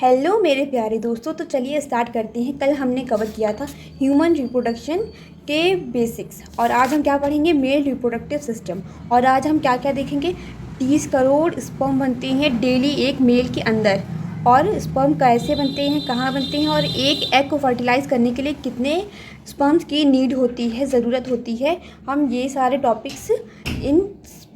Hello मेरे प्यारे दोस्तों, तो चलिए स्टार्ट करते हैं। कल हमने कवर किया था ह्यूमन रिप्रोडक्शन के बेसिक्स और आज हम क्या पढ़ेंगे, मेल रिप्रोडक्टिव सिस्टम। और आज हम क्या क्या देखेंगे, 30 करोड़ स्पर्म बनते हैं डेली एक मेल के अंदर, और स्पर्म कैसे बनते हैं, कहाँ बनते हैं, और एक एग को फर्टिलाइज़ करने के लिए कितने स्पर्म्स की नीड होती है, ज़रूरत होती है। हम ये सारे टॉपिक्स इन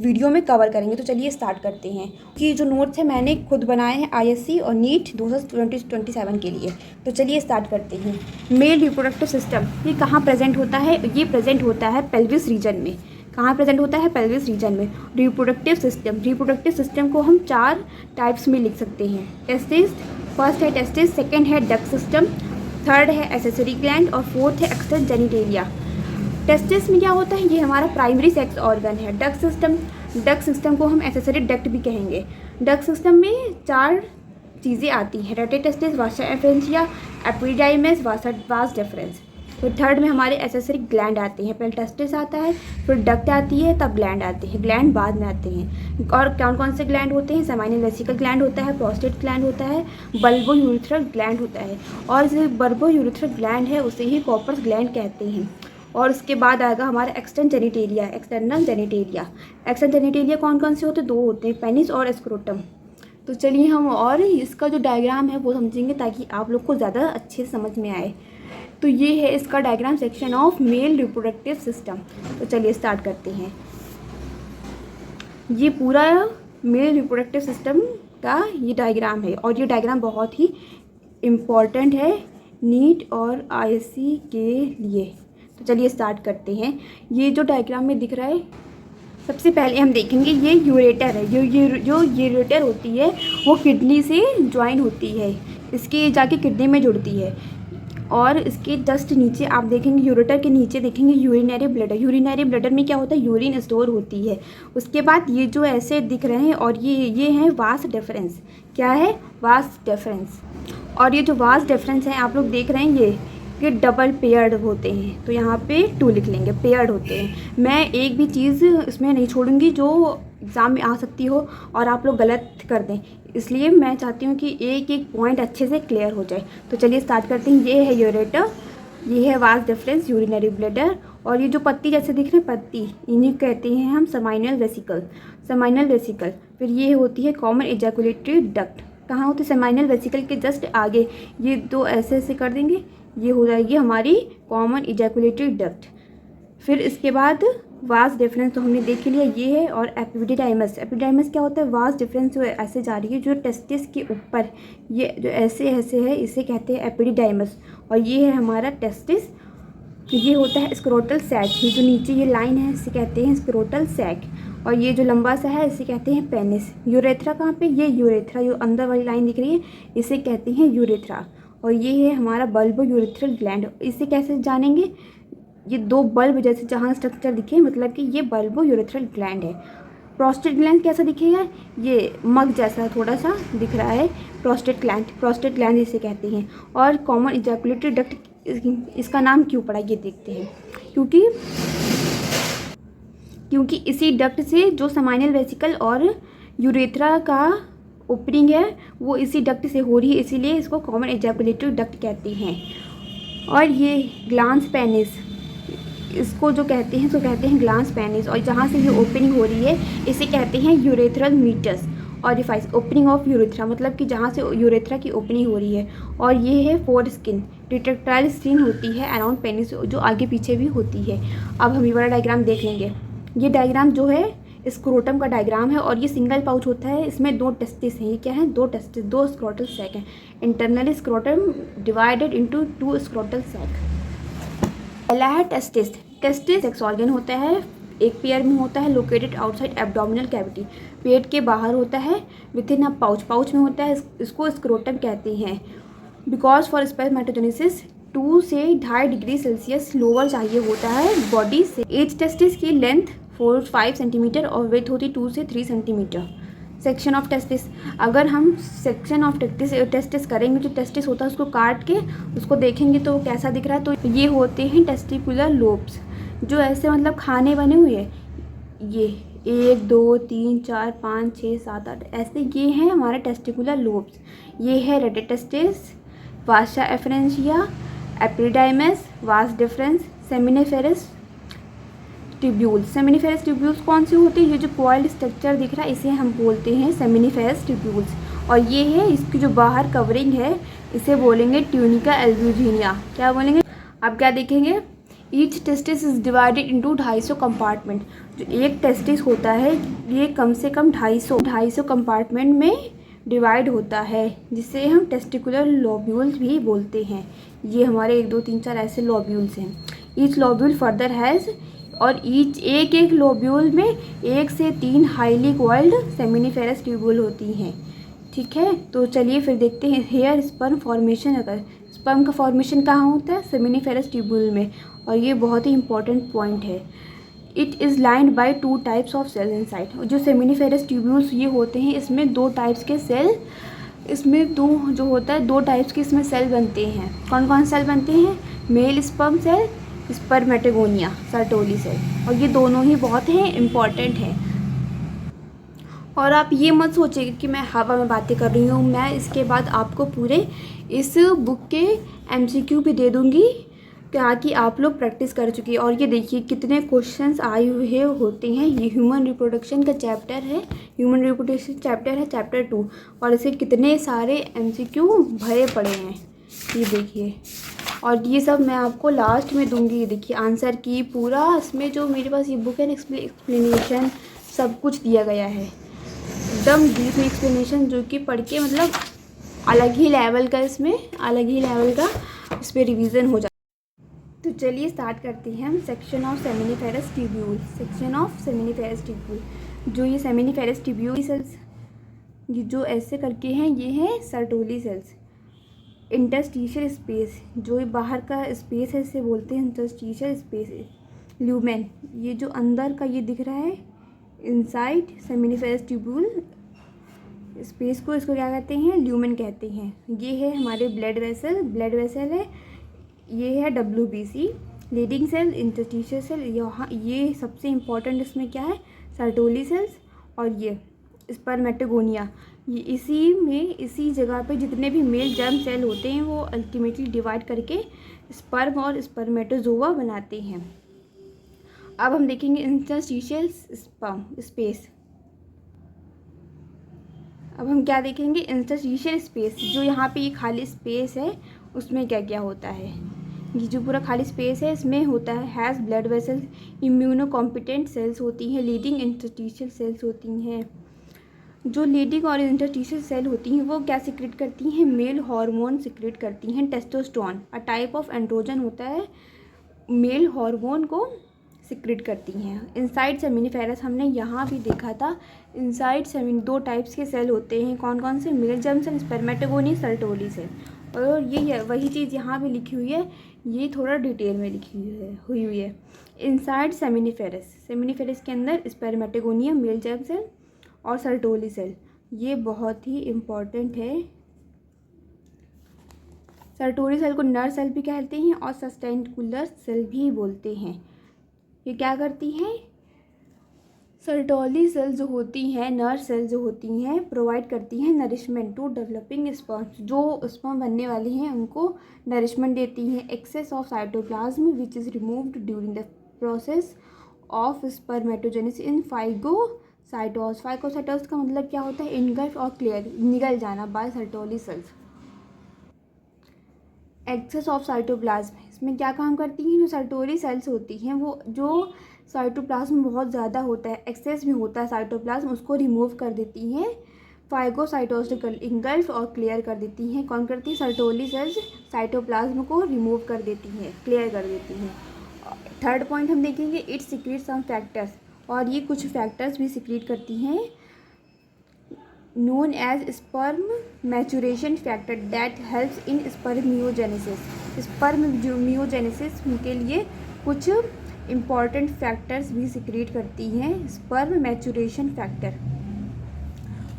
वीडियो में कवर करेंगे। तो चलिए स्टार्ट करते हैं कि जो नोट्स है मैंने खुद बनाए हैं आईएससी और नीट 2027 के लिए। तो चलिए स्टार्ट करते हैं। मेल रिप्रोडक्टिव सिस्टम ये कहाँ प्रेजेंट होता है, ये प्रेजेंट होता है पेल्विस रीजन में। कहाँ प्रेजेंट होता है, पेल्विस रीजन में। रिप्रोडक्टिव सिस्टम को हम 4 टाइप्स में लिख सकते हैं। टेस्टिस, फर्स्ट है टेस्टिस, सेकेंड है डक्ट सिस्टम, थर्ड है एसेसरी ग्लैंड और फोर्थ है एक्सटर्नल जेनिटेलिया। टेस्टिस में क्या होता है, ये हमारा प्राइमरी सेक्स ऑर्गन है। डक्ट सिस्टम को हम एसेसरी डक्ट भी कहेंगे। डक्ट सिस्टम में 4 चीज़ें आती हैं, रेटे टेस्टिस, वासा एफरेंशिया, एपिडाइमिस, वास डेफरेंस। तो थर्ड में हमारे एसेसरी ग्लैंड आते हैं। पहले टेस्टिस आता है, फिर डक्ट आती है, तब ग्लैंड आते हैं। ग्लैंड बाद में आते हैं। और कौन कौन से ग्लैंड होते हैं, सेमाइनल वेसिकल ग्लैंड होता है, प्रोस्टेट ग्लैंड होता है, बल्बो यूरिथ्रल ग्लैंड होता है। और जो बल्बो यूरिथ्रल ग्लैंड है उसे ही कॉपर्स ग्लैंड कहते हैं। और उसके बाद आएगा हमारा एक्सटर्नल जेनिटेलिया। कौन कौन से होते हैं, 2 होते हैं, पेनिस और स्क्रोटम। तो चलिए हम और इसका जो डायग्राम है वो समझेंगे ताकि आप लोग को ज़्यादा अच्छे से समझ में आए। तो ये है इसका diagram section of male reproductive system. तो चलिए स्टार्ट करते हैं। ये पूरा मेल रिप्रोडक्टिव सिस्टम का ये डायग्राम है और ये डायग्राम बहुत ही इम्पॉर्टेंट है नीट और आईएससी के लिए। तो चलिए स्टार्ट करते हैं। ये जो डायग्राम में दिख रहा है, सबसे पहले हम देखेंगे ये यूरेटर है। जो यूरेटर होती है वो किडनी से ज्वाइन होती है, इसके जाके किडनी में जुड़ती है। और इसके जस्ट नीचे आप देखेंगे, यूरेटर के नीचे देखेंगे यूरिनरी ब्लैडर। यूरिनरी ब्लैडर में क्या होता है, यूरिन स्टोर होती है। उसके बाद ये जो ऐसे दिख रहे हैं और ये हैं वास डेफरेंस। क्या है, वास डेफरेंस। और ये जो वास डेफरेंस है आप लोग देख रहे हैं, ये डबल पेयर्ड होते हैं। तो यहाँ पे 2 लिख लेंगे, पेयर्ड होते हैं। मैं एक भी चीज़ इसमें नहीं छोड़ूंगी जो एग्ज़ाम में आ सकती हो और आप लोग गलत कर दें, इसलिए मैं चाहती हूँ कि एक एक पॉइंट अच्छे से क्लियर हो जाए। तो चलिए स्टार्ट करते हैं। ये है यूरेटर, ये है वास डिफरेंस, यूरिनरी ब्लैडर, और ये जो पत्ती जैसे दिख रहे हैं पत्ती, इन्हें कहते हैं हम सेमाइनल वेसिकल। फिर ये होती है कॉमन एजैकुलेटरी डक्ट। कहाँ होती है, सेमाइनल वेसिकल के जस्ट आगे। ये 2 ऐसे ऐसे कर देंगे, ये हो जाएगी हमारी कॉमन इजैकुलेटरी डक्ट। फिर इसके बाद वास डिफरेंस तो हमने देख लिया, ये है। और एपिडाइमस क्या होता है, वास डिफरेंस जो ऐसे जा रही है जो टेस्टिस के ऊपर, ये जो ऐसे ऐसे है इसे कहते हैं एपिडाइमस। और ये है हमारा टेस्टिस। ये होता है स्क्रोटल सैक, ये जो नीचे ये लाइन है इसे कहते हैं स्क्रोटल सैक। और ये जो लंबा सा है इसे कहते हैं पेनिस। यूरेथ्रा कहाँ पे, ये यूरेथ्रा, जो अंदर वाली लाइन दिख रही है इसे कहते हैं यूरेथ्रा। और ये है हमारा बल्बो यूरिथ्रल ग्लैंड। इसे कैसे जानेंगे, ये 2 बल्ब जैसे जहाँ स्ट्रक्चर दिखे, मतलब कि ये बल्बो यूरिथ्रल ग्लैंड है। प्रोस्टेट ग्लैंड कैसा दिखेगा, ये मग जैसा थोड़ा सा दिख रहा है, प्रोस्टेट ग्लैंड इसे कहते हैं। और कॉमन इजैकुलेटरी डक्ट, इसका नाम क्यों पड़ा ये देखते हैं। क्योंकि इसी डक्ट से जो सेमाइनल वेसिकल और यूरेथ्रा का ओपनिंग है वो इसी डक्ट से हो रही है, इसीलिए इसको कॉमन एजैकुलेटरी डक्ट कहते हैं। और ये ग्लांस पेनिस, इसको जो कहते हैं, ग्लांस पेनिस। और जहाँ से ये ओपनिंग हो रही है इसे कहते हैं यूरेथ्रल मीटस। और रिफाइस, ओपनिंग ऑफ यूरेथ्रा, मतलब कि जहाँ से यूरेथ्रा की ओपनिंग हो रही है। और ये है फोर स्किन, रिट्रैक्टाइल स्किन होती है अराउंड पेनिस, जो आगे पीछे भी होती है। अब हम ये वाला डायग्राम देख लेंगे। ये डायग्राम जो है स्क्रोटम का डायग्राम है और ये सिंगल पाउच होता है, इसमें 2 टेस्टिस हैं। ये क्या है, 2 टेस्टिस, 2 स्क्रोटल सैक हैं। Internally scrotum divided into 2 scrotal sac. पहला है टेस्टिस सेक्स ऑर्गन होता है, एक पेयर में होता है, लोकेटेड आउटसाइड एब्डोमिनल कैविटी, पेट के बाहर होता है, विद इन अ पाउच में होता है, इसको स्क्रोटम कहते हैं। बिकॉज फॉर स्पर्मेटोजेनेसिस 2 से 2.5 डिग्री सेल्सियस लोअर चाहिए होता है बॉडी से। एज टेस्टिस की लेंथ 4-5 सेंटीमीटर और वेथ होती 2 से 3 सेंटीमीटर। सेक्शन ऑफ टेस्टिस, अगर हम सेक्शन ऑफ टेस्टिस करेंगे, जो टेस्टिस होता है उसको काट के उसको देखेंगे तो कैसा दिख रहा है। तो ये होते हैं टेस्टिकुलर लोब्स, जो ऐसे मतलब खाने बने हुए हैं, ये 1 2 3 4 5 6 7 8 ऐसे ये हैं हमारे टेस्टिकुलर लोब्स। ये है रेडिटेस्टिस, वासा efferentia, epididymis, vas deferens, seminiferous tubules. Seminiferous tubules कौन से होते हैं? ये जो कॉइल्ड स्ट्रक्चर दिख रहा है इसे हम बोलते हैं सेमिनिफेरस ट्यूब्यूल्स। और ये है इसकी जो बाहर कवरिंग है इसे बोलेंगे ट्यूनिका एल्ब्यूजिनिया। क्या बोलेंगे? आप क्या देखेंगे? Each testis is divided into 250 compartment. जो एक टेस्टिस होता है ये कम से कम 250 कंपार्टमेंट में डिवाइड होता है, जिसे हम टेस्टिकुलर लोब्यूल्स भी बोलते हैं। ये हमारे 1 2 3 4 ऐसे लोब्यूल्स हैं। ईच लोब्यूल फर्दर हैज़, और ईच एक लोब्यूल में 1 से 3 हाईली कॉइल्ड सेमिनिफेरस ट्यूब्यूल होती हैं। ठीक है, तो चलिए फिर देखते हैं हेयर स्पर्म फॉर्मेशन। अगर स्पर्म का फॉर्मेशन कहाँ होता है? सेमिनिफेरस ट्यूब्यूल में। और ये बहुत ही इंपॉर्टेंट पॉइंट है। It is lined by 2 types of cell inside. जो सेमिनिफेरस ट्यूब्यूल्स ये होते हैं इसमें 2 टाइप्स के सेल, इसमें जो होता है 2 टाइप्स के इसमें सेल बनते हैं। कौन कौन सेल बनते हैं? Male sperm cell, spermatogonia, Sertoli cell. और ये दोनों ही बहुत ही इम्पॉर्टेंट हैं। और आप ये मत सोचिएगा कि मैं हवा में बातें कर रही हूँ। मैं इसके बाद आपको पूरे इस बुक के MCQ भी दे दूँगी ताकि आप लोग प्रैक्टिस कर चुकी। और ये देखिए कितने क्वेश्चंस आए हुए होते हैं। ये ह्यूमन रिप्रोडक्शन का चैप्टर है, ह्यूमन रिप्रोडक्शन चैप्टर है, चैप्टर 2। और इसे कितने सारे MCQ भरे पड़े हैं ये देखिए। और ये सब मैं आपको लास्ट में दूंगी। ये देखिए आंसर की पूरा इसमें जो मेरे पास ये बुक है एक्सप्लेनेशन सब कुछ दिया गया है, एकदम डीप में एक्सप्लेनेशन, जो कि पढ़ के मतलब अलग ही लेवल का, इसमें अलग ही लेवल का इस पर रिविज़न हो जाता है। तो चलिए स्टार्ट करते हैं हम section of seminiferous tubule. Section of seminiferous tubule. जो ये सेमिनिफेरस ट्यूब्यूल सेल्स ये जो ऐसे करके हैं ये हैं सर्टोली सेल्स। इंटरस्टिशियल स्पेस, जो ये बाहर का स्पेस है इसे बोलते हैं इंटरस्टिशियल स्पेस। ल्यूमेन, ये जो अंदर का ये दिख रहा है इनसाइड सेमिनिफेरस ट्यूब्यूल स्पेस को, इसको क्या कहते हैं? ल्यूमेन कहते हैं। ये है हमारे ब्लड वेसल है। ये है WBC, leading cell, interstitial cell. यहाँ ये सबसे इम्पॉर्टेंट इसमें क्या है? Sertoli cells. और ये स्पर्मेटोगोनिया, ये इसी जगह पे जितने भी मेल जर्म सेल होते हैं वो अल्टीमेटली डिवाइड करके स्पर्म और स्पर्मेटोजोआ बनाते हैं। अब हम देखेंगे इंटरस्टिशियल स्पेस। अब हम क्या देखेंगे? Interstitial space. जो यहाँ पे ये खाली स्पेस है उसमें क्या क्या होता है? ये जो पूरा खाली स्पेस है इसमें होता है has blood vessels, immunocompetent cells होती हैं, लीडिंग इंटरस्टिशियल सेल्स होती हैं। जो लीडिंग और इंटरस्टिशियल सेल होती हैं वो क्या सिक्रेट करती हैं? मेल हार्मोन सिक्रेट करती हैं, testosterone, a type of androgen होता है, मेल हार्मोन को सिक्रेट करती हैं। इनसाइड सेमिनिफेरस हमने यहाँ भी देखा था। इनसाइड 2 टाइप्स के सेल होते हैं। कौन कौन से? Male germ cell, spermatogonia, Sertoli cell. और ये वही चीज़ यहाँ भी लिखी हुई है, ये थोड़ा डिटेल में लिखी हुई है। इनसाइड सेमिनिफेरस के अंदर स्पर्मेटोगोनिया, मेल जर्म सेल और सर्टोली सेल, ये बहुत ही इम्पॉर्टेंट है। सर्टोली सेल को नर सेल भी कहते हैं और सस्टेंटिकुलर सेल भी बोलते हैं। ये क्या करती हैं? सर्टोली सेल जो होती हैं, नर सेल जो होती हैं, प्रोवाइड करती हैं नरिशमेंट टू डेवलपिंग स्पर्म्स। जो स्पर्म बनने वाले हैं उनको नरिशमेंट देती हैं। Excess of cytoplasm which is removed during the process of spermatogenesis in phagocytosis. Phagocytosis का मतलब क्या होता है? इनगल्फ और क्लियर, निगल जाना by Sertoli cells. Excess of cytoplasm इसमें क्या काम करती हैं? जो सर्टोली सेल्स होती हैं वो जो साइटोप्लाज्म बहुत ज़्यादा होता है, एक्सेस में होता है साइटोप्लाज्म, उसको रिमूव कर देती हैं। फाइगोसाइटोसिकल इंगल्फ और क्लियर कर देती हैं। कौन करती है? सर्टोली सेल्स साइटोप्लाज्म को रिमूव कर देती हैं, क्लियर कर देती हैं। थर्ड पॉइंट हम देखेंगे इट सीक्रेट सम फैक्टर्स, और ये कुछ फैक्टर्स भी सीक्रेट करती हैं known as sperm maturation factor that helps in spermiogenesis। स्पर्मोजेनेसिस के लिए कुछ इम्पॉर्टेंट फैक्टर्स भी सिक्रेट करती हैं sperm maturation factor.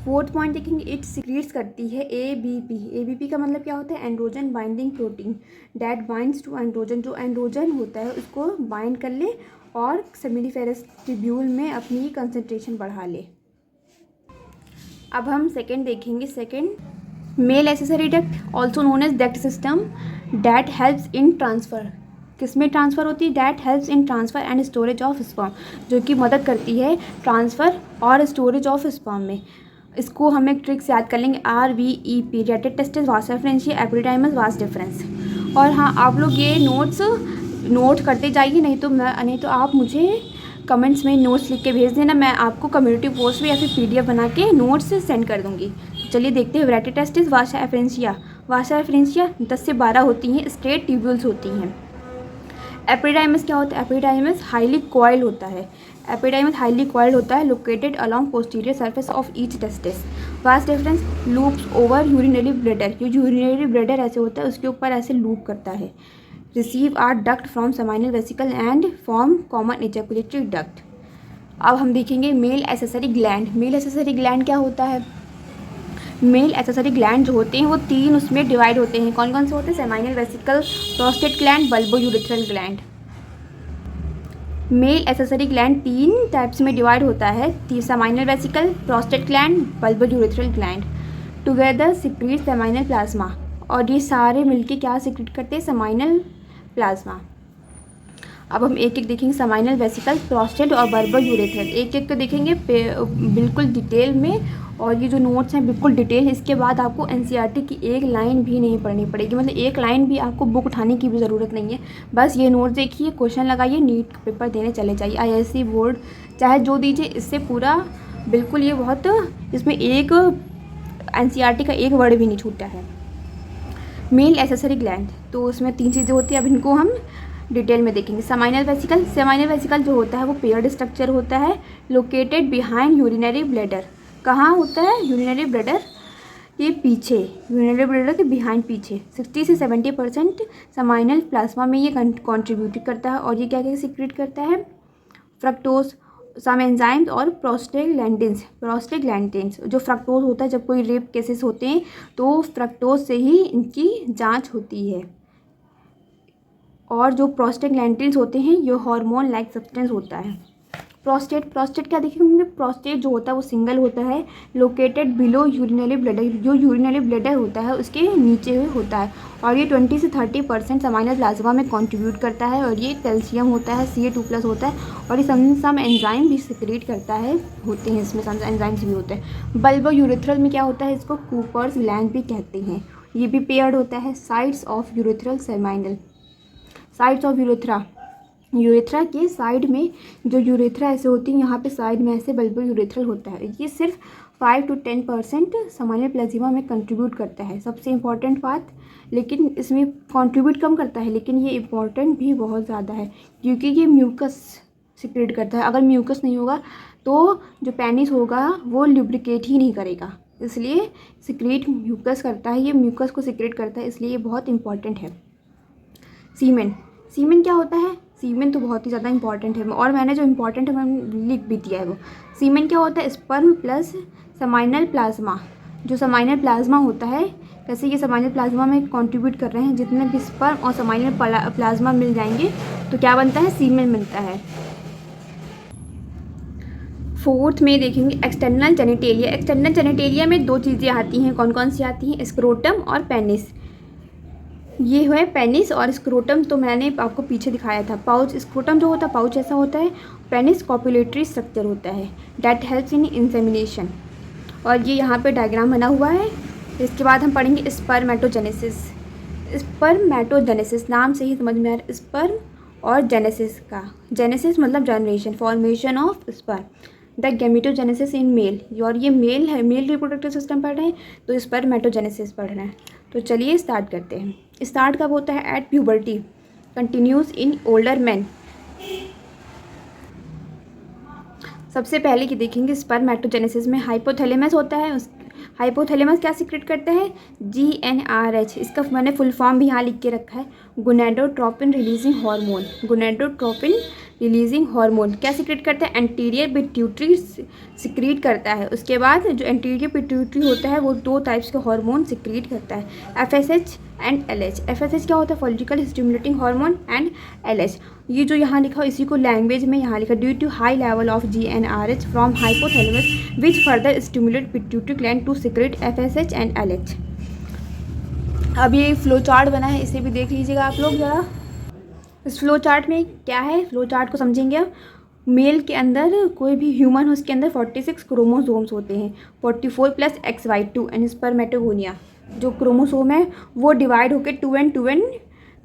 Fourth point देखेंगे इट सिक्रेट्स करती है ABP का मतलब क्या होता है? Androgen binding protein that binds to androgen. जो एंड्रोजन होता है उसको बाइंड कर ले और सेमिनिफेरस ट्यूब्यूल में अपनी कंसंट्रेशन बढ़ा ले। अब हम सेकेंड देखेंगे। Second, male accessory duct also known as duct system that helps in transfer. किस में ट्रांसफ़र होती है? That helps in transfer and storage of sperm, जो कि मदद करती है ट्रांसफ़र और स्टोरेज ऑफ स्पर्म में। इसको हम एक ट्रिक से याद कर लेंगे, RVEP, रिलेटेड टेस्टिस, वास रेफरेंशिया, एपिडिडाइमस, वास डिफरेंस। और हाँ, आप लोग ये नोट्स नोट करते जाइए, नहीं तो आप मुझे कमेंट्स में नोट्स लिख के भेज देना, मैं आपको कम्युनिटी पोस्ट में या फिर PDF बना के नोट्स सेंड कर दूँगी। चलिए देखते हैं। रिलेटेड टेस्टिस, वासा रेफरेंशिया। वासा रेफरेंशिया 10 से 12 होती हैं, स्ट्रेट ट्यूब्यूल्स होती हैं। एपिडाइमस क्या होता है? एपिडाइमस हाईली कॉइल्ड होता है। एपिडाइमस हाईली कॉइल्ड होता है, located along posterior surface of each testis. Vas deferens loops over urinary bladder. ये जो यूरिनरी ब्लैडर ऐसे होता है उसके ऊपर ऐसे लूप करता है। Receive are duct from seminal vesicle and form common ejaculatory duct. अब हम देखेंगे male accessory gland. Male accessory gland क्या होता है? मेल एसेसरी ग्लैंड जो होते हैं वो 3 उसमें डिवाइड होते हैं। कौन कौन से होते हैं? Seminal vesicle, prostate gland, bulbo urethral gland. Male accessory gland 3 types में डिवाइड होता है, seminal vesicle, prostate gland, bulbo urethral gland. Together secrete seminal plasma, और ये सारे मिलके क्या सिक्रीट करते हैं? Seminal plasma. अब हम एक एक देखेंगे, सेमाइनल वेसिकल, प्रोस्टेट और बल्बो यूरेथ्रल, एक एक को देखेंगे बिल्कुल डिटेल में। और ये जो नोट्स हैं बिल्कुल डिटेल। इसके बाद आपको NCERT की एक लाइन भी नहीं पढ़नी पड़ेगी, मतलब एक लाइन भी आपको बुक उठाने की भी ज़रूरत नहीं है। बस ये नोट देखिए, क्वेश्चन लगाइए, नीट पेपर देने चले जाइए। IISc बोर्ड चाहे जो दीजिए, इससे पूरा बिल्कुल ये बहुत, इसमें एक NCERT का एक वर्ड भी नहीं छूटा है। मेल एसेसरी ग्लैंड, तो उसमें 3 चीज़ें होती हैं, अब इनको हम डिटेल में देखेंगे। सेमाइनल वेसिकल, सेमाइनल वेसिकल जो होता है वो पेयर्ड स्ट्रक्चर होता है, लोकेटेड बिहाइंड यूरिनरी ब्लैडर। कहाँ होता है? यूरिनरी ब्लैडर के पीछे, यूरिनरी ब्लैडर के बिहाइंड पीछे। 60 से 70% सेमाइनल प्लाज्मा में ये कंट्रीब्यूट करता है। और ये क्या क्या सिक्रेट करता है? फ्रक्टोज, सम एंजाइम्स और प्रोस्टाग्लैंडिन्स। प्रोस्टाग्लैंडिन्स जो फ्रक्टोज होता है, जब कोई रेप केसेस होते हैं तो फ्रक्टोज से ही इनकी जाँच होती है। और जो प्रोस्टाग्लैंडिन्स होते हैं ये हार्मोन लाइक सब्सटेंस होता है। प्रोस्टेट क्या देखेंगे? प्रोस्टेट जो होता है वो सिंगल होता है, लोकेटेड बिलो यूरिनरी ब्लैडर। जो यूरिनरी ब्लैडर होता है उसके नीचे होता है। और ये 20 से 30% सेमाइनल प्लाज्मा में कंट्रीब्यूट करता है। और ये कैल्शियम होता है, Ca2+ होता है। और ये सम एंजाइम भी सिक्रेट करता है, होते हैं इसमें, सम एंजाइम्स भी होते हैं। बल्बो यूरेथ्रल में क्या होता है? इसको कूपर्स ग्लैंड भी कहते हैं। ये भी पेयर्ड होता है। Sides of urethral seminal, sides of urethra के साइड में जो यूरेथ्रा ऐसे होती है, यहाँ पे साइड में ऐसे बल्बो यूरेथ्रल होता है। ये सिर्फ 5 to 10% सेमाइनल प्लाज्मा में कंट्रीब्यूट करता है, सबसे इम्पॉर्टेंट बात। लेकिन इसमें कंट्रीब्यूट कम करता है, लेकिन ये इम्पॉर्टेंट भी बहुत ज़्यादा है, क्योंकि ये म्यूकस सिक्रेट करता है। अगर म्यूकस नहीं होगा तो जो पेनिस होगा वो लुब्रिकेट ही नहीं करेगा, इसलिए सिक्रेट म्यूकस करता है। ये म्यूकस को सिक्रेट करता है, इसलिए ये बहुत इंपॉर्टेंट है। सीमेन क्या होता है? सीमेन तो बहुत ही ज़्यादा इंपॉर्टेंट है, और मैंने जो इंपॉर्टेंट है मैंने लिख भी दिया है वो। सीमेन क्या होता है? Sperm plus seminal plasma. जो सेमाइनल प्लाज्मा होता है, जैसे ये सेमाइनल प्लाज्मा में कंट्रीब्यूट कर रहे हैं, जितने भी स्पर्म और सेमाइनल प्लाज्मा मिल जाएंगे तो क्या बनता है? सीमेन बनता है। 4th में देखेंगे एक्सटर्नल जेनिटेलिया। एक्सटर्नल जेनिटेलिया में 2 चीज़ें आती हैं। कौन कौन सी आती हैं? स्क्रोटम और पेनिस। ये है पेनिस, और स्क्रोटम तो मैंने आपको पीछे दिखाया था। पाउच, स्क्रोटम जो होता है पाउच ऐसा होता है। पेनिस कॉपुलेटरी स्ट्रक्चर होता है डैट हेल्प्स इन इंसेमिनेशन। और ये यहाँ पे डायग्राम बना हुआ है। इसके बाद हम पढ़ेंगे स्पर्मेटोजेनेसिस। स्पर्मेटोजेनेसिस नाम से ही समझ में आ रहा है, स्पर्म और जेनेसिस का। जेनेसिस मतलब generation, formation of sperm. The gametogenesis in male, और ये मेल है, मेल रिप्रोडक्टिव सिस्टम पढ़ रहे हैं तो स्पर्मेटोजेनेसिस पढ़ रहे हैं। तो चलिए स्टार्ट करते हैं। स्टार्ट कब होता है? At puberty, continuous in older man. सबसे पहले कि देखेंगे स्पर्मेटोजेनेसिस में हाइपोथैलेमस होता है। हाइपोथैलेमस क्या सिक्रेट करता है? GnRH। इसका मैंने फुल फॉर्म भी यहाँ लिख के रखा है, gonadotropin releasing hormone. Gonadotropin releasing hormone क्या सिक्रेट करता है? एंटीरियर पिट्यूटरी सिक्रीट करता है। उसके बाद जो एंटीरियर पिट्यूटरी होता है वो 2 टाइप्स के हार्मोन सिक्रीट करता है, FSH एंड LH। FSH क्या होता है? Follicle stimulating hormone, and LH ये जो यहाँ लिखा हो इसी को लैंग्वेज में यहाँ लिखा, due to high level of GnRH from hypothalamus which further stimulate pituitary gland to secrete FSH and LH। अब ये फ्लो चार्ट बना है, इसे भी देख लीजिएगा आप लोग ज़रा। इस फ्लो चार्ट में क्या है, फ्लो चार्ट को समझेंगे अब। मेल के अंदर कोई भी ह्यूमन हो उसके अंदर 46 क्रोमोसोम्स होते हैं, 44 + XY2 एंड स्पर्मेटोगोनिया। जो क्रोमोसोम है वो डिवाइड होकर 2n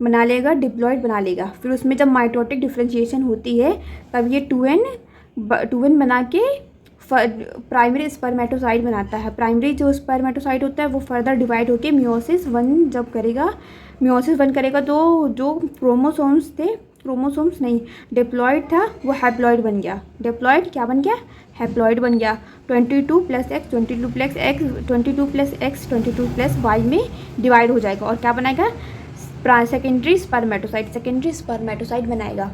बना लेगा, डिप्लॉइड बना लेगा। फिर उसमें जब माइटोटिक डिफ्रेंशिएशन होती है तब ये 2n बना के प्राइमरी स्पर्मेटोसाइट बनाता है। प्राइमरी जो स्पर्मेटोसाइट होता है वो फर्दर डिवाइड होकर मियोसिस वन जब करेगा, मियोसिस वन करेगा तो जो क्रोमोसोम्स नहीं, डिप्लॉइड था वो हैप्लॉइड बन गया। डिप्लॉइड क्या बन गया, हैप्लॉइड बन गया। 22 + X 22 + X 22 + X 22 + Y में डिवाइड हो जाएगा और क्या बनाएगा, सेकेंडरी स्पर्मेटोसाइट बनाएगा।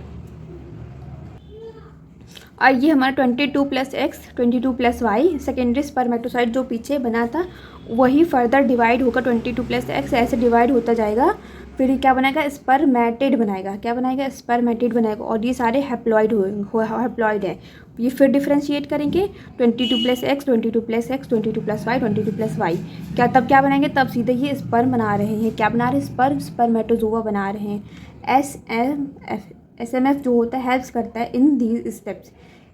और ये हमारा 22 + X 22 + Y सेकेंडरी स्पर्मेटोसाइट जो पीछे बना था वही फर्दर डिवाइड होकर 22 + X ऐसे डिवाइड होता जाएगा। फिर ये क्या बनाएगा, स्पर्मेटिड बनाएगा। क्या बनाएगा, स्पर्मेटिड बनाएगा। और ये सारे हैप्लॉइड हैं। ये फिर डिफ्रेंशिएट करेंगे 22 + X 22 + X 22 + Y 22 + Y। क्या तब क्या बनाएंगे, तब सीधे ये स्पर्म बना रहे हैं। क्या बना रहे हैं, स्पर्मेटोजोआ बना रहे हैं। SMF जो होता है हेल्प्स करता है इन दीज स्टेप्स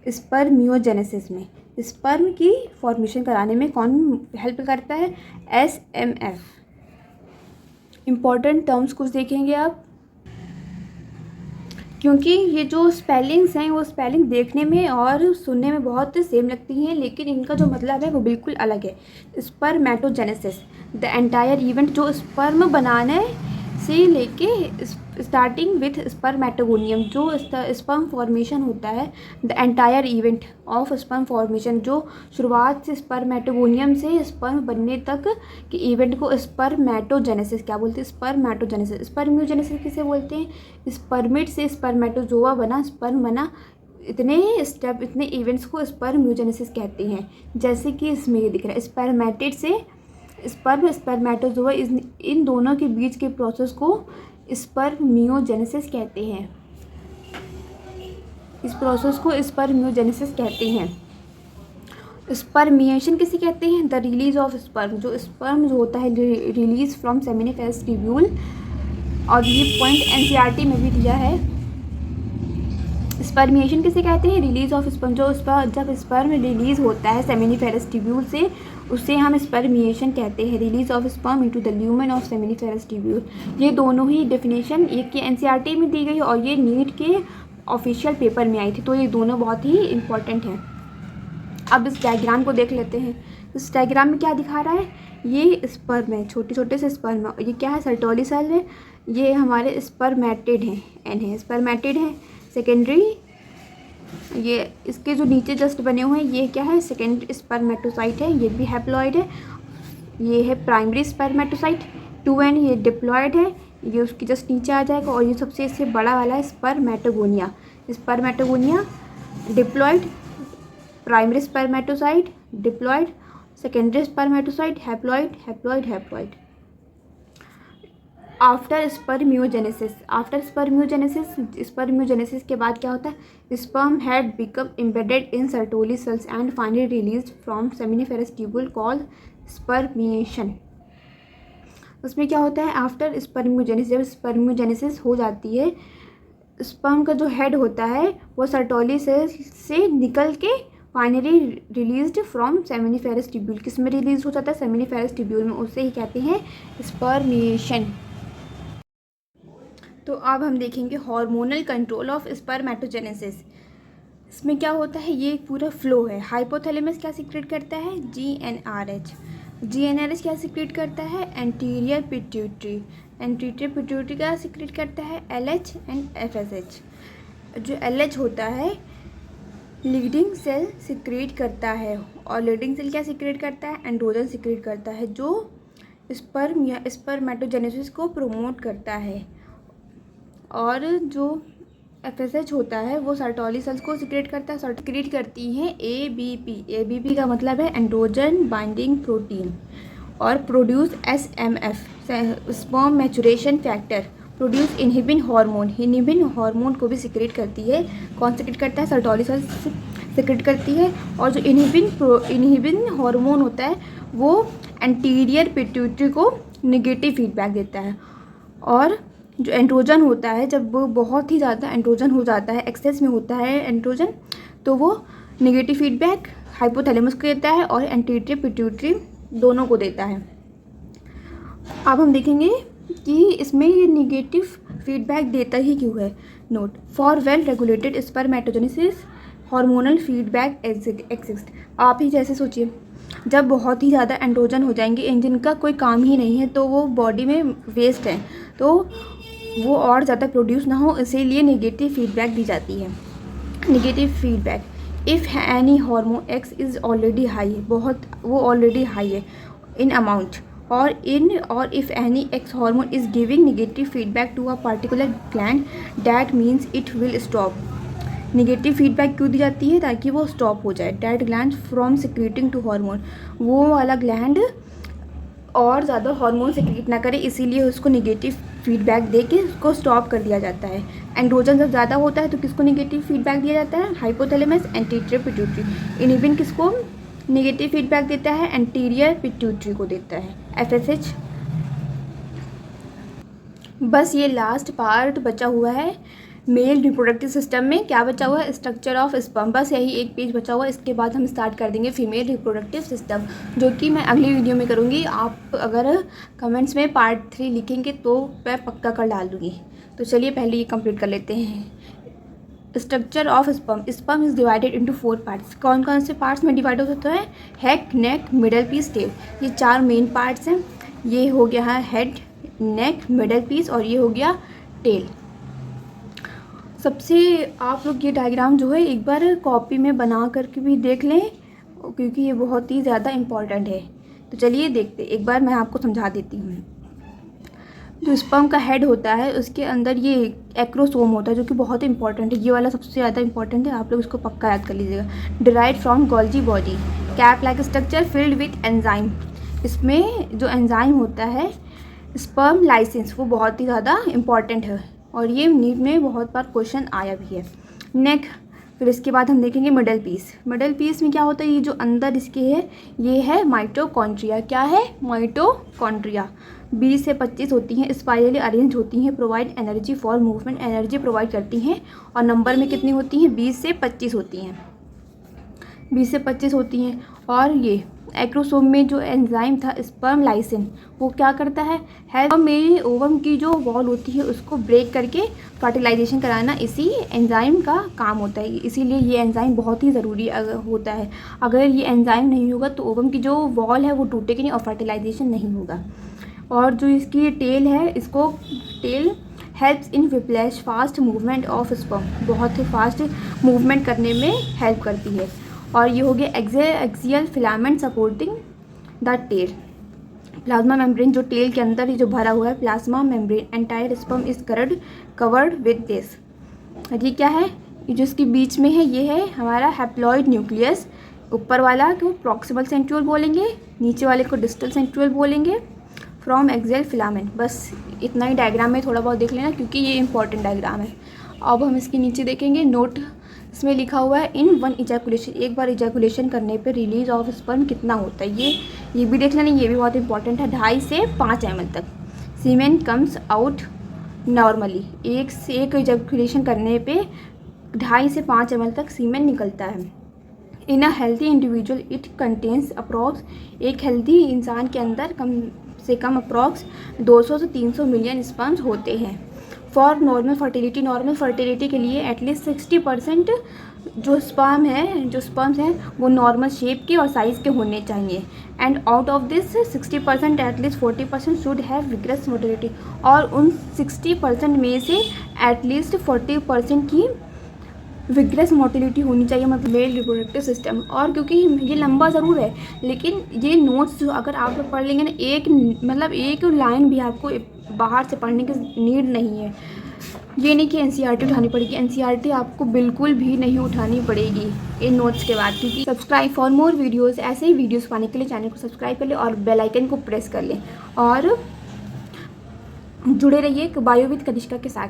स्पर्मियोजेनेसिस में। स्पर्म की फॉर्मेशन कराने में कौन हेल्प करता है, SMF। इम्पॉर्टेंट टर्म्स कुछ देखेंगे आप, क्योंकि ये जो स्पेलिंग्स हैं वो स्पेलिंग देखने में और सुनने में बहुत सेम लगती हैं, लेकिन इनका जो मतलब है वो बिल्कुल अलग है। स्पर्मेटोजेनेसिस द एंटायर इवेंट, जो स्पर्म बनाने से लेके स्टार्टिंग विथ स्पर्मेटोगोनियम, जो स्पर्म फॉर्मेशन होता है, the entire event of sperm formation, जो शुरुआत से स्पर्मेटोगोनियम से स्पर्म बनने तक के इवेंट को स्पर्मेटोजेनेसिस क्या बोलते हैं, स्पर्मेटोजेनेसिस। स्पर्मियोजेनेसिस किसे बोलते हैं, स्पर्मिड से स्पर्मेटोजोआ बना, स्पर्म बना, इतने स्टेप इतने इवेंट्स को स्पर्मियोजेनेसिस कहते हैं। जैसे कि इसमें ये दिख रहा है, स्पर्मेटिड से स्पर्मेटोजोआ, इन दोनों के बीच के प्रोसेस को स्पर्मियोजेनेसिस कहते हैं। इस प्रोसेस को स्पर्मियोजेनेसिस कहते हैं। स्पर्मिएशन किसे कहते हैं, द रिलीज ऑफ स्पर्म, जो स्पर्म जो होता है रिलीज फ्रॉम सेमिनिफेरस ट्यूब्यूल। और ये पॉइंट NCERT में भी दिया है। स्पर्मिएशन किसे कहते हैं, रिलीज ऑफ स्पर्म, जब स्पर्म रिलीज होता है सेमिनिफेरस ट्यूब्यूल से उसे हम स्पर्मिएशन कहते हैं। Release of sperm into the lumen of seminiferous tubule. ये दोनों ही डेफिनेशन एक के NCERT में दी गई और ये नीट के ऑफिशियल पेपर में आई थी, तो ये दोनों बहुत ही इम्पॉर्टेंट हैं। अब इस डायग्राम को देख लेते हैं। इस डायग्राम में क्या दिखा रहा है, ये स्पर्म है, छोटे छोटे से स्पर्म है। ये क्या है, सर्टोली सेल है। ये हमारे स्पर्मेटिड हैं, एन है, स्पर्मेटिड है। सेकेंडरी, ये इसके जो नीचे जस्ट बने हुए हैं ये क्या है, सेकेंडरी स्पर्मेटोसाइट है, ये भी हैप्लॉइड है। ये है प्राइमरी स्पर्मेटोसाइट 2n, ये डिप्लॉइड है, ये उसकी जस्ट नीचे आ जाएगा। और ये सबसे इससे बड़ा वाला है spermatogonia. Spermatogonia diploid, primary spermatocyte diploid, secondary spermatocyte haploid, haploid, haploid. After spermiogenesis के बाद क्या होता है, sperm had become embedded in Sertoli cells and finally release from seminiferous tubule called spermiation. उसमें क्या होता है, आफ्टर स्पर्मियोजेनेसिस, जब स्पर्मियोजेनेसिस हो जाती है, स्पर्म का जो हेड होता है वो सर्टोली सेल्स से निकल के finally released from seminiferous tubule. किस में रिलीज हो जाता है, सेमिनिफेरस ट्यूब्यूल में, उसे ही कहते हैं स्पर्मिएशन। तो अब हम देखेंगे हार्मोनल कंट्रोल ऑफ स्पर्मेटोजेनेसिस। इसमें क्या होता है, ये पूरा फ्लो है। हाइपोथैलेमस क्या सीक्रेट करता है, GnRH क्या सीक्रेट करता है, एंटीरियर पिट्यूटरी क्या सीक्रेट करता है, LH एंड FSH। जो LH होता है लीडिंग सेल सीक्रेट करता है, और लीडिंग सेल क्या सीक्रेट करता है, एंड्रोजन सीक्रेट करता है, जो स्पर्म या स्पर्मेटोजेनेसिस को प्रमोट करता है। और जो FSH होता है वो सर्टोली सेल्स को सीक्रेट करता है, सीक्रेट करती हैं ABP का मतलब है एंड्रोजन बाइंडिंग प्रोटीन, और produce SMF sperm maturation factor produce inhibin hormone, inhibin hormone को भी सिक्रेट करती है। कौन सिक्रेट करता है? सर्टोलिसिस सिक्रेट करती है। और जो इनहिबिन हार्मोन होता है वो एंटीरियर पिट्यूटरी को नेगेटिव फीडबैक देता है। और जो एंड्रोजन होता है, जब वो बहुत ही ज़्यादा एंड्रोजन हो जाता है, एक्सेस में होता है एंड्रोजन, तो वो नेगेटिव फीडबैक हाइपोथैलेमस को देता है और एंटीरियर पिट्यूटरी दोनों को देता है। अब हम देखेंगे कि इसमें ये नेगेटिव फीडबैक देता ही क्यों है। Note, for well regulated spermatogenesis hormonal feedback exist. आप ही जैसे सोचिए, जब बहुत ही ज़्यादा एंड्रोजन हो जाएंगे, इंजन का कोई काम ही नहीं है, तो वो बॉडी में वेस्ट है, तो वो और ज़्यादा प्रोड्यूस ना हो, इसीलिए नेगेटिव फीडबैक दी जाती है। Negative feedback, if any hormone X is already high, वो ऑलरेडी हाई है इन अमाउंट, और if any X hormone is giving negative feedback to a particular gland, that means it will stop. Negative feedback क्यों दी जाती है? ताकि वो stop हो जाए। That gland from secreting to hormone, वो वाला ग्लैंड और ज़्यादा हार्मोन सिक्रेट ना करे, इसीलिए उसको नेगेटिव फीडबैक दे के उसको स्टॉप कर दिया जाता है। एंड्रोजन जब ज़्यादा होता है तो किसको नेगेटिव फीडबैक दिया जाता है? Hypothalamus, anterior pituitary. इनहिबिन किसको नेगेटिव फीडबैक देता है? एंटीरियर पिट्यूटरी को देता है, FSH। बस ये लास्ट पार्ट बचा हुआ है मेल रिप्रोडक्टिव सिस्टम में। क्या बचा हुआ है? Structure of sperm. बस यही एक पेज बचा हुआ है, इसके बाद हम स्टार्ट कर देंगे फीमेल रिप्रोडक्टिव सिस्टम, जो कि मैं अगली वीडियो में करूँगी। आप अगर कमेंट्स में पार्ट 3 लिखेंगे तो मैं पक्का कर डाल दूँगी। तो चलिए पहले ये कंप्लीट कर लेते हैं। Structure of sperm. Sperm is divided into 4 parts. कौन कौन से पार्ट्स में डिवाइड होता है? हेड, नेक, मिडल पीस, टेल। ये 4 मेन पार्ट्स हैं। ये हो गया है हेड, नेक, मिडल पीस, और ये हो गया टेल। सबसे आप लोग ये डायग्राम जो है एक बार कॉपी में बना करके भी देख लें, क्योंकि ये बहुत ही ज़्यादा इम्पॉर्टेंट है। तो चलिए देखते, एक बार मैं आपको समझा देती हूँ। जो स्पर्म का हेड होता है उसके अंदर ये एक्रोसोम होता है, जो कि बहुत इंपॉर्टेंट है। ये वाला सबसे ज़्यादा इंपॉर्टेंट है, आप लोग इसको पक्का याद कर लीजिएगा। Derive from Golgi body, cap like structure filled with enzyme. इसमें जो एंजाइम होता है स्पर्म लाइसेंस, वो बहुत ही ज़्यादा इंपॉर्टेंट है, और ये नीट में बहुत बार क्वेश्चन आया भी है। नेक, फिर इसके बाद हम देखेंगे मिडल पीस। मिडल पीस में क्या होता है? ये जो अंदर इसके है ये है माइटोकॉन्ड्रिया। क्या है? माइटोकॉन्ड्रिया। 20 से 25 होती हैं, स्पाइरली अरेंज होती हैं, provide energy for movement, energy provide करती हैं। और नंबर में कितनी होती हैं? 20 से 25 होती हैं, 20 से 25 होती हैं। और ये एक्रोसोम में जो एंजाइम था स्पर्म लाइसिन, वो क्या करता है? में ओवम की जो वॉल होती है उसको ब्रेक करके फर्टिलाइजेशन कराना इसी एंजाइम का काम होता है। इसीलिए ये एंजाइम बहुत ही ज़रूरी होता है। अगर ये एंजाइम नहीं होगा तो ओवम की जो वॉल है वो टूटेगी नहीं और फर्टिलाइजेशन नहीं होगा। और जो इसकी टेल है, इसको tail helps in whiplash fast movement of sperm, बहुत ही फास्ट मूवमेंट करने में हेल्प करती है। और ये हो गया axial filament supporting the tail. Plasma membrane, जो टेल के अंदर ही जो भरा हुआ है plasma membrane, entire sperm is covered with this. ये क्या है? ये जो इसके बीच में है ये है हमारा हैप्लॉइड न्यूक्लियस। ऊपर वाला को प्रॉक्सिमल सेंट्रियोल बोलेंगे, नीचे वाले को डिस्टल सेंट्रियोल बोलेंगे। फ्रॉम एक्सियल फिलामेंट, बस इतना ही डायग्राम में थोड़ा बहुत देख लेना, क्योंकि ये इंपॉर्टेंट डायग्राम है। अब हम इसके नीचे देखेंगे नोट, इसमें लिखा हुआ है इन वन इजैकुलेशन, एक बार इजैकुलेशन करने पे रिलीज ऑफ स्पर्म कितना होता है, ये भी देख लेना, ये भी बहुत इंपॉर्टेंट है। 2.5 से 5 ml तक सीमेन कम्स आउट नॉर्मली, एक से एक इजैकुलेशन करने पे 2.5 से 5 ml तक सीमेन निकलता है। In a healthy individual it contains approx, एक हेल्थी इंसान के अंदर कम से कम अप्रॉक्स 200 से 300 मिलियन स्पर्म्स होते हैं। For normal fertility, normal fertility के लिए एटलीस्ट 60% जो स्पर्म्स हैं वो नॉर्मल शेप के और साइज़ के होने चाहिए। And out of this 60% at least 40% should have vigorous motility, और उन 60% में से एटलीस्ट 40% की विग्रस मोटिलिटी होनी चाहिए, मतलब मेल रिप्रोडक्टिव सिस्टम। और क्योंकि ये लंबा ज़रूर है, लेकिन ये नोट्स जो अगर आप लोग पढ़ लेंगे ना, एक लाइन भी आपको बाहर से पढ़ने की नीड नहीं है। ये नहीं कि एनसीईआरटी उठानी पड़ेगी, एनसीईआरटी आपको बिल्कुल भी नहीं उठानी पड़ेगी इन नोट्स के बाद। क्योंकि सब्सक्राइब फॉर मोर वीडियोस, ऐसे ही वीडियोस पाने के लिए चैनल को सब्सक्राइब कर लें और बेल आइकन को प्रेस कर लें। और जुड़े रहिए बायो विद कनिष्का के साथ।